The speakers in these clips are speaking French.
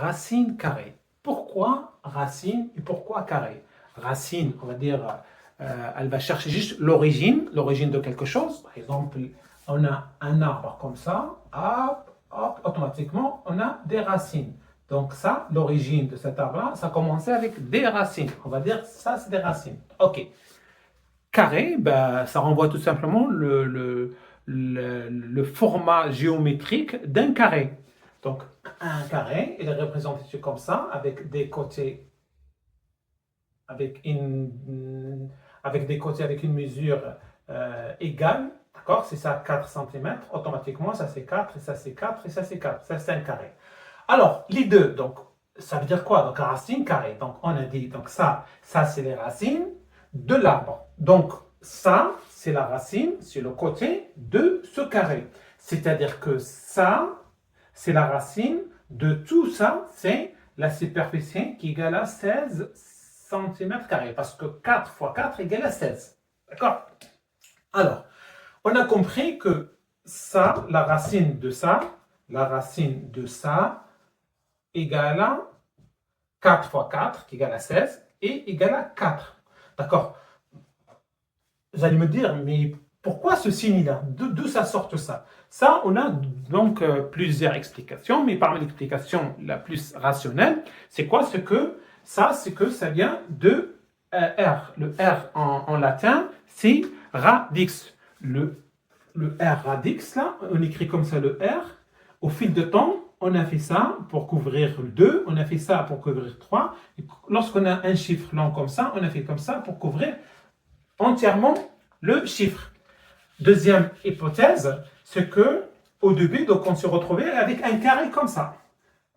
racine carrée. Pourquoi racine et pourquoi carré? Racine, on va dire, elle va chercher juste l'origine de quelque chose. Par exemple, on a un arbre comme ça, hop, hop, automatiquement, on a des racines. Donc ça, l'origine de cet arbre-là, ça commençait avec des racines. On va dire ça, c'est des racines. OK. Carré, ben, ça renvoie tout simplement le format géométrique d'un carré. Donc, un carré, il est représenté comme ça, avec des côtés, avec une mesure égale. D'accord? C'est ça, 4 cm. Automatiquement, ça c'est 4, et ça c'est 4, et ça c'est 4. Ça c'est un carré. Alors, les deux, donc, ça veut dire quoi? Donc, racine carrée. Donc, on a dit, donc ça c'est les racines de l'arbre. Donc, ça, c'est la racine, c'est le côté de ce carré. C'est-à-dire que ça, c'est la racine de tout ça, c'est la superficie qui égale à 16 cm². Parce que 4 fois 4 égale à 16. D'accord? Alors, on a compris que ça, la racine de ça égale à 4 fois 4, qui égale à 16, et égale à 4. D'accord? Vous allez me dire, mais pourquoi ce signe-là? D'où ça sort ça? Ça, on a donc plusieurs explications, mais parmi l'explication la plus rationnelle, c'est quoi? C'est que ça vient de R. Le R en latin, c'est radix. Le R radix, là, on écrit comme ça le R. Au fil de temps, on a fait ça pour couvrir 2, on a fait ça pour couvrir 3. Lorsqu'on a un chiffre long comme ça, on a fait comme ça pour couvrir entièrement le chiffre. Deuxième hypothèse, c'est que au début, donc on se retrouvait avec un carré comme ça.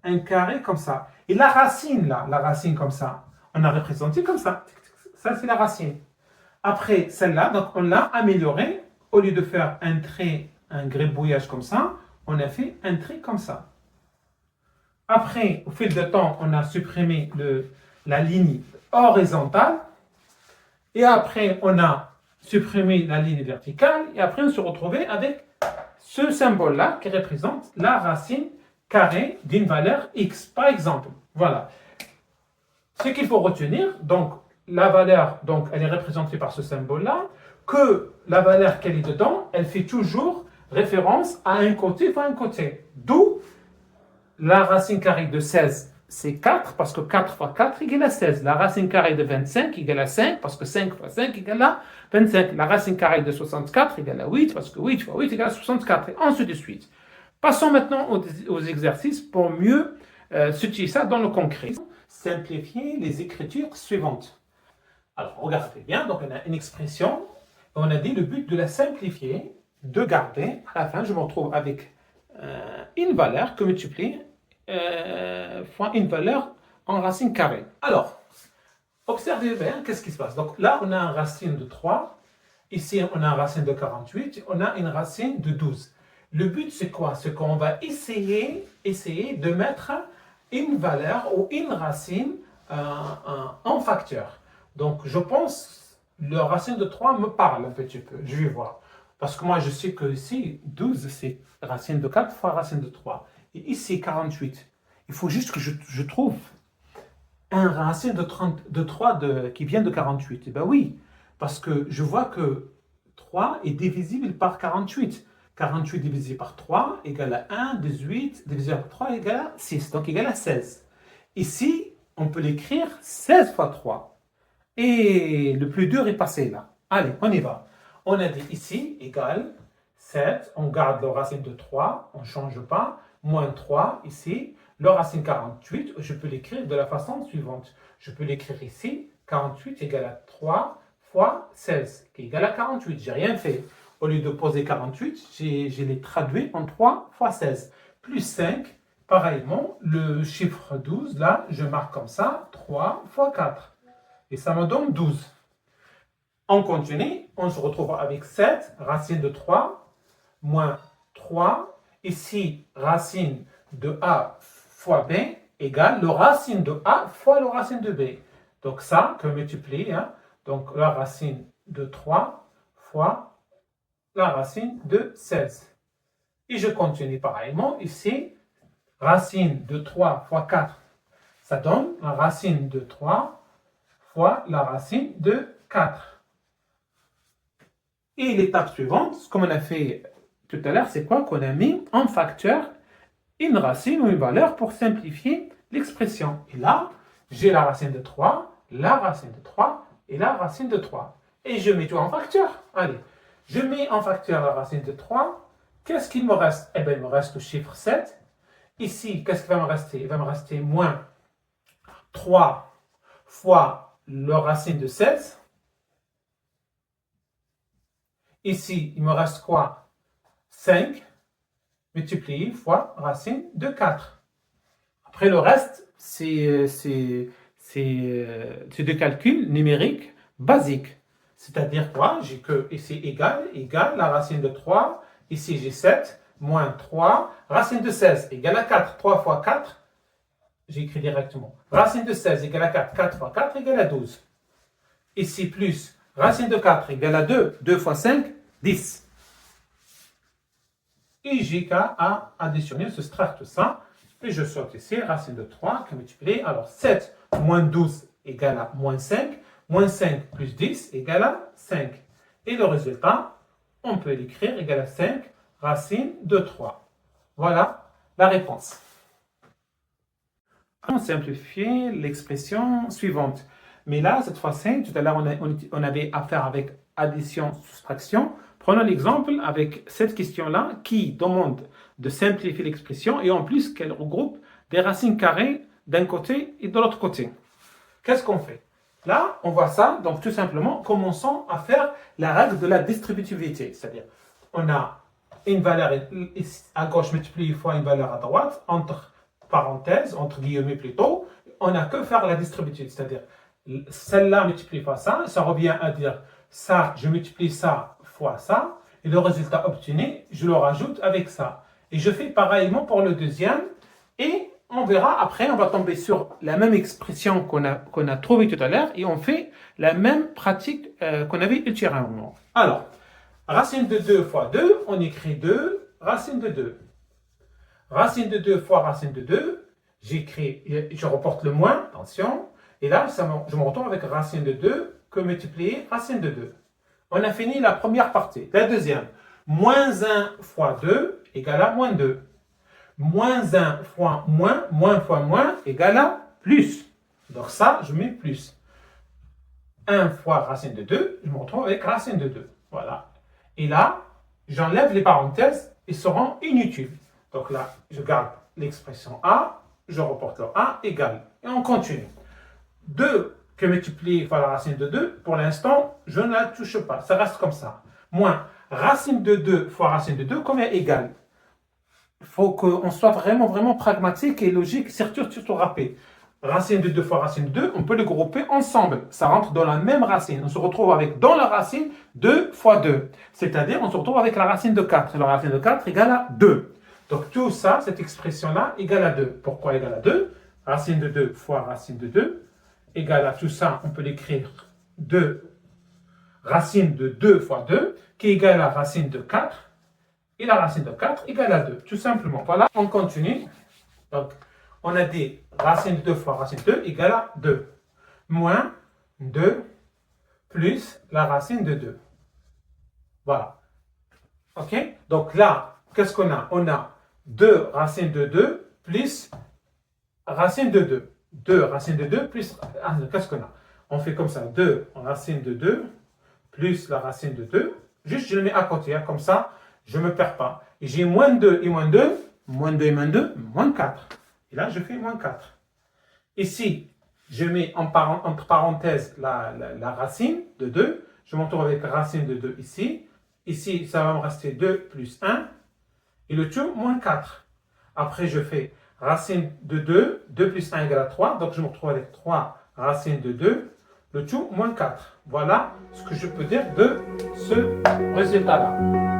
Un carré comme ça. Et la racine, là, la racine comme ça, on a représenté comme ça. Ça, c'est la racine. Après celle-là, donc on l'a améliorée. Au lieu de faire un trait, un gribouillage comme ça, on a fait un trait comme ça. Après, au fil du temps, on a supprimé la ligne horizontale. Et après, on a supprimé la ligne verticale. Et après, on se retrouvait avec ce symbole-là qui représente la racine carrée d'une valeur x, par exemple. Voilà. Ce qu'il faut retenir, donc, la valeur, donc, elle est représentée par ce symbole-là, que la valeur qu'elle est dedans, elle fait toujours référence à un côté fois un côté. D'où la racine carrée de 16, c'est 4, parce que 4 fois 4 égale à 16. La racine carrée de 25 égale à 5, parce que 5 fois 5 égale à 25. La racine carrée de 64 égale à 8, parce que 8 fois 8 égale à 64, et ainsi de suite. Passons maintenant aux exercices pour mieux situer ça dans le concret. Simplifier les écritures suivantes. Alors, regardez bien, donc on a une expression, on a dit le but de la simplifier, de garder, à la fin, je me retrouve avec une valeur que multiplie fois une valeur en racine carrée. Alors, observez bien, qu'est-ce qui se passe? Donc là, on a une racine de 3, ici on a une racine de 48, on a une racine de 12. Le but, c'est quoi? C'est qu'on va essayer de mettre une valeur ou une racine en facteur. Donc, je pense, la racine de 3 me parle un petit peu, je vais voir. Parce que moi, je sais que ici, 12, c'est racine de 4 fois racine de 3. Et ici, 48. Il faut juste que je trouve un racine de 3 qui vient de 48. Eh bien oui, parce que je vois que 3 est divisible par 48. 48 divisé par 3 égale à 1, 18 divisé par 3 égale à 6, donc égale à 16. Ici, on peut l'écrire 16 fois 3. Et le plus dur est passé là. Allez, on y va. On a dit ici, égale 7, on garde le racine de 3, on ne change pas, moins 3 ici, le racine 48, je peux l'écrire de la façon suivante. Je peux l'écrire ici, 48 égale à 3 fois 16, qui égale à 48. J'ai rien fait. Au lieu de poser 48, je l'ai traduit en 3 fois 16. Plus 5, pareillement, le chiffre 12, là, je marque comme ça, 3 fois 4. Et ça me donne 12. On continue, on se retrouve avec 7, racine de 3, moins 3. Ici, racine de A fois B égale le racine de A fois le racine de B. Donc ça, que multiplie, hein, donc la racine de 3 fois la racine de 16. Et je continue pareillement, ici, racine de 3 fois 4, ça donne la racine de 3 fois la racine de 4. Et l'étape suivante, comme on a fait tout à l'heure, c'est quoi? Qu'on a mis en facteur une racine ou une valeur pour simplifier l'expression. Et là, j'ai la racine de 3, la racine de 3 et la racine de 3. Et je mets tout en facteur. Allez, je mets en facteur la racine de 3. Qu'est-ce qu'il me reste? Eh bien, il me reste le chiffre 7. Ici, qu'est-ce qu'il va me rester? Il va me rester moins 3 fois le racine de 16. Ici, il me reste quoi? 5 multiplié fois racine de 4. Après, le reste, c'est des calculs numériques basiques. C'est-à-dire quoi? J'ai que ici égal, la racine de 3. Ici, j'ai 7, moins 3. Racine de 16 égale à 4. 3 fois 4, j'ai écrit directement. Racine de 16 égale à 4. 4 fois 4 égale à 12. Ici, plus racine de 4 égale à 2. 2 fois 5, 10. Et j'ai qu'à additionner, soustraire tout ça. Puis je saute ici, racine de 3 qui est multipliée. Alors 7 moins 12 égale à moins 5. Moins 5 plus 10 égale à 5. Et le résultat, on peut l'écrire égale à 5 racine de 3. Voilà la réponse. On simplifie l'expression suivante. Mais là, cette fois-ci, tout à l'heure, on avait affaire avec addition, soustraction. Prenons l'exemple avec cette question-là qui demande de simplifier l'expression et en plus qu'elle regroupe des racines carrées d'un côté et de l'autre côté. Qu'est-ce qu'on fait? Là, on voit ça, donc tout simplement, commençons à faire la règle de la distributivité. C'est-à-dire, on a une valeur à gauche multipliée fois une valeur à droite, entre parenthèses, entre guillemets plutôt, on n'a que faire la distributivité. C'est-à-dire, celle-là multiplie fois ça, ça revient à dire ça, je multiplie ça fois ça, et le résultat obtenu, je le rajoute avec ça. Et je fais pareillement pour le deuxième, et on verra après, on va tomber sur la même expression qu'on a trouvée tout à l'heure, et on fait la même pratique qu'on avait ultérieurement. Alors, racine de 2 fois 2, on écrit 2, racine de 2. Racine de 2 fois racine de 2, je reporte le moins, attention, et là, je me retrouve avec racine de 2 que multiplier racine de 2. On a fini la première partie. La deuxième, moins 1 fois 2 égale à moins 2. Moins 1 fois moins fois moins égale à plus. Donc ça, je mets plus. 1 fois racine de 2, je me retrouve avec racine de 2. Voilà. Et là, j'enlève les parenthèses, ils seront inutiles. Donc là, je garde l'expression A, je reporte le A égale. Et on continue. 2 que multiplié par la racine de 2, pour l'instant, je ne la touche pas. Ça reste comme ça. Moins racine de 2 fois racine de 2, combien égale? Il faut qu'on soit vraiment pragmatique et logique, surtout rapide. Racine de 2 fois racine de 2, on peut les grouper ensemble. Ça rentre dans la même racine. On se retrouve avec, dans la racine, 2 fois 2. C'est-à-dire, on se retrouve avec la racine de 4. Et la racine de 4 égale à 2. Donc, tout ça, cette expression-là, égale à 2. Pourquoi égale à 2? Racine de 2 fois racine de 2 égale à tout ça, on peut l'écrire 2, racine de 2 fois 2, qui est égale à racine de 4. Et la racine de 4 égale à 2, tout simplement. Voilà, on continue. Donc, on a dit racine de 2 fois racine de 2 égale à 2. Moins 2 plus la racine de 2. Voilà. OK? Donc là, qu'est-ce qu'on a? On a 2 racine de 2 plus racine de 2. 2 racine de 2 plus... qu'est-ce qu'on a? On fait comme ça. 2 racine de 2 plus la racine de 2. Juste, je le mets à côté. Hein, comme ça, je ne me perds pas. Et j'ai moins 2 et moins 2. Moins 2 et moins 2, moins 4. Et là, je fais moins 4. Ici, je mets entre parenthèses la racine de 2. Je me retrouve avec racine de 2 ici. Ici, ça va me rester 2 plus 1. Et le tout, moins 4. Après, je fais racine de 2. 2 plus 1 égale à 3. Donc, je me retrouve avec 3 racine de 2. Le tout, moins 4. Voilà ce que je peux dire de ce résultat-là.